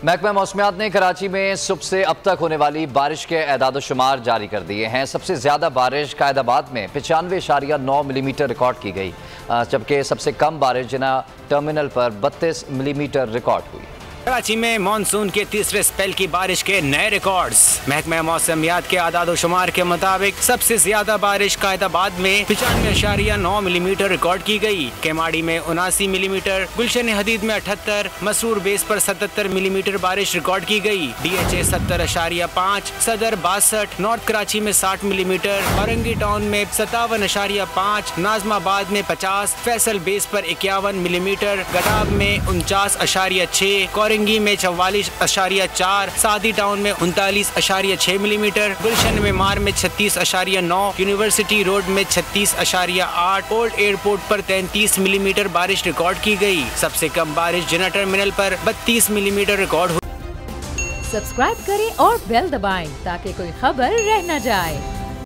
महकमा मौसमियात ने कराची में सुबह से अब तक होने वाली बारिश के एदाद शुमार जारी कर दिए हैं। सबसे ज्यादा बारिश कायदाबाद में 95.9 मिलीमीटर रिकॉर्ड की गई, जबकि सबसे कम बारिश जिना टर्मिनल पर 32 मिलीमीटर रिकॉर्ड हुई। कराची में मानसून के तीसरे स्पेल की बारिश के नए रिकॉर्ड्स। महकमा मौसमियात के आदाद शुमार के मुताबिक सबसे ज्यादा बारिश कायदाबाद में 95.9 मिलीमीटर रिकॉर्ड की गई। केमाड़ी में 79 मिलीमीटर, गुलशन हदीद में 78, मसरूर बेस पर 77 मिलीमीटर बारिश रिकॉर्ड की गई। DHA 70.5, सदर 62, नॉर्थ कराची में 60 मिलीमीटर, औरंगी टाउन में 57.5, नाजमाबाद में 50, फैसल बेस पर 51 मिलीमीटर, गडाब में 49.6, कोरंगी में 44.4, सादी टाउन में 39.6 मिलीमीटर, गुलशन में मार में 36.9, यूनिवर्सिटी रोड में 36.8, ओल्ड एयरपोर्ट पर 33 मिलीमीटर बारिश रिकॉर्ड की गई। सबसे कम बारिश जिना टर्मिनल पर 32 मिलीमीटर रिकॉर्ड हुई। सब्सक्राइब करें और बेल दबाएं ताकि कोई खबर रह न जाए।